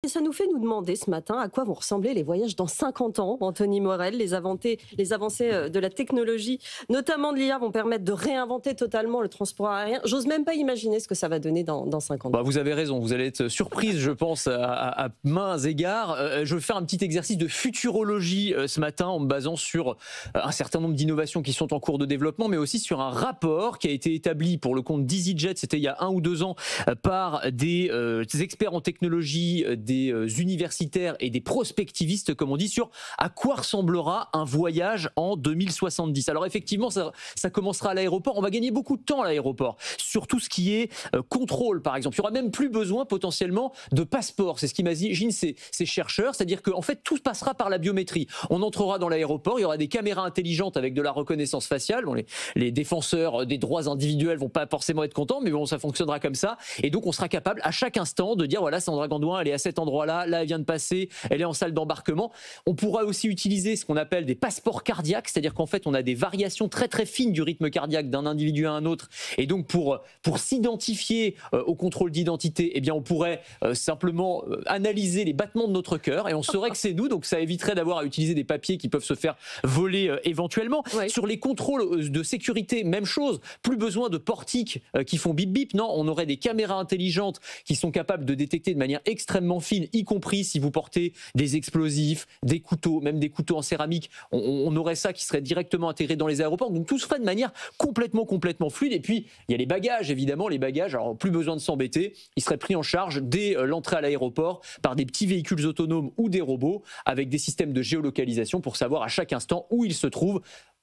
Ça nous fait nous demander ce matin à quoi vont ressembler les voyages dans 50 ans. Anthony Morel, les avancées de la technologie, notamment de l'IA, vont permettre de réinventer totalement le transport aérien. J'ose même pas imaginer ce que ça va donner dans 50 ans. Vous avez raison, vous allez être surprise, je pense, à maints égards. Je vais faire un petit exercice de futurologie ce matin en me basant sur un certain nombre d'innovations qui sont en cours de développement, mais aussi sur un rapport qui a été établi pour le compte d'EasyJet, c'était il y a 1 ou 2 ans, par des experts en technologie, des universitaires et des prospectivistes, comme on dit, sur à quoi ressemblera un voyage en 2070. Alors effectivement, ça commencera à l'aéroport. On va gagner beaucoup de temps à l'aéroport sur tout ce qui est contrôle, par exemple. Il n'y aura même plus besoin potentiellement de passeport. C'est ce qu'imaginent ces chercheurs, c'est-à-dire qu'en fait, tout passera par la biométrie. On entrera dans l'aéroport, il y aura des caméras intelligentes avec de la reconnaissance faciale. Bon, les défenseurs des droits individuels vont pas forcément être contents, mais bon, ça fonctionnera comme ça. Et donc, on sera capable à chaque instant de dire, voilà, Sandra Gandoin, elle est à cet endroit-là, là, elle vient de passer, elle est en salle d'embarquement. On pourra aussi utiliser ce qu'on appelle des passeports cardiaques, c'est-à-dire qu'en fait, on a des variations très très fines du rythme cardiaque d'un individu à un autre. Et donc, pour s'identifier au contrôle d'identité, eh bien, on pourrait simplement analyser les battements de notre cœur et on saurait que c'est nous. Donc, ça éviterait d'avoir à utiliser des papiers qui peuvent se faire voler éventuellement. Oui. Sur les contrôles de sécurité, même chose. Plus besoin de portiques qui font bip bip. Non, on aurait des caméras intelligentes qui sont capables de détecter de manière extrêmement fine, y compris si vous portez des explosifs, des couteaux, même des couteaux en céramique. On aurait ça qui serait directement intégré dans les aéroports. Donc, tout se ferait de manière complètement fluide. Et puis, il y a les bagages, évidemment. Les bagages, alors plus besoin de s'embêter. Ils seraient pris en charge dès l'entrée à l'aéroport par des petits véhicules autonomes ou des robots avec des systèmes de géolocalisation pour savoir à chaque instant où ils se trouvent,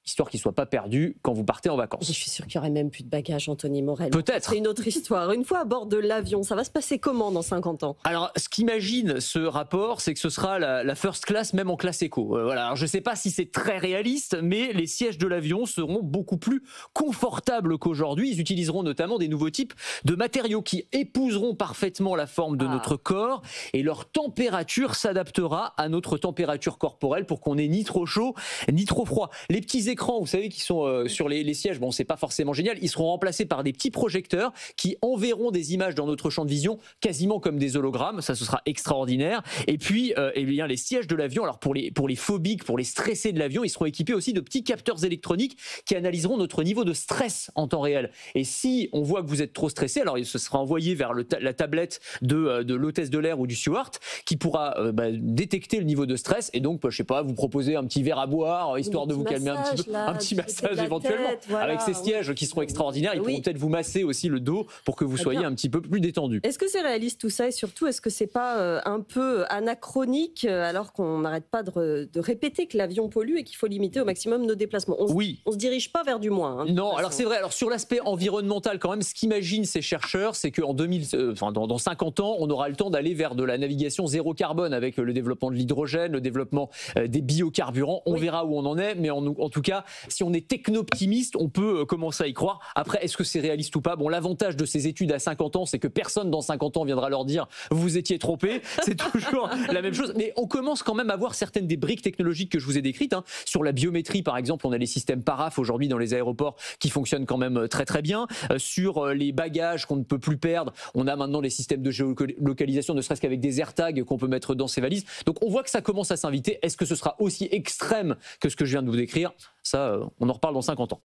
histoire qu'ils ne soient pas perdus quand vous partez en vacances. Je suis sûre qu'il n'y aurait même plus de bagages, Anthony Morel. Peut-être. C'est une autre histoire. Une fois à bord de l'avion, ça va se passer comment dans 50 ans? Alors, ce qu'imagine ce rapport, c'est que ce sera la first class, même en classe éco. Voilà. Alors, je ne sais pas si c'est très réaliste, mais les sièges de l'avion seront beaucoup plus confortables qu'aujourd'hui. Ils utiliseront notamment des nouveaux types de matériaux qui épouseront parfaitement la forme de notre corps et leur température s'adaptera à notre température corporelle pour qu'on n'ait ni trop chaud ni trop froid. Les petits écrans, vous savez, qui sont sur les sièges, bon, c'est pas forcément génial, ils seront remplacés par des petits projecteurs qui enverront des images dans notre champ de vision quasiment comme des hologrammes. Ça, ce sera extraordinaire. Et puis, eh bien, les sièges de l'avion, alors pour les phobiques, pour les stressés de l'avion, ils seront équipés aussi de petits capteurs électroniques qui analyseront notre niveau de stress en temps réel. Et si on voit que vous êtes trop stressé, alors ce sera envoyé vers la tablette de l'hôtesse de l'air ou du steward qui pourra détecter le niveau de stress et donc, je sais pas, vous proposer un petit verre à boire, histoire de vous calmer un petit peu. Un petit massage éventuellement, voilà, avec ces sièges qui seront extraordinaires. Ils pourront peut-être vous masser aussi le dos pour que vous soyez un petit peu plus détendu. Est-ce que c'est réaliste tout ça et surtout, est-ce que c'est pas un peu anachronique alors qu'on n'arrête pas de répéter que l'avion pollue et qu'il faut limiter au maximum nos déplacements? On se dirige pas vers du moins. Non, alors c'est vrai. Alors sur l'aspect environnemental quand même, ce qu'imaginent ces chercheurs, c'est qu'en dans 50 ans, on aura le temps d'aller vers de la navigation zéro carbone avec le développement de l'hydrogène, le développement des biocarburants. On verra où on en est, mais en tout cas, si on est techno-optimiste, on peut commencer à y croire. Après, est-ce que c'est réaliste ou pas? Bon, l'avantage de ces études à 50 ans, c'est que personne dans 50 ans viendra leur dire « vous étiez trompés ». C'est toujours la même chose. Mais on commence quand même à voir certaines des briques technologiques que je vous ai décrites. Sur la biométrie, par exemple, on a les systèmes PARAF aujourd'hui dans les aéroports qui fonctionnent quand même très très bien. Sur les bagages qu'on ne peut plus perdre, on a maintenant les systèmes de géolocalisation, ne serait-ce qu'avec des AirTags qu'on peut mettre dans ses valises. Donc on voit que ça commence à s'inviter. Est-ce que ce sera aussi extrême que ce que je viens de vous décrire? Ça, on en reparle dans 50 ans.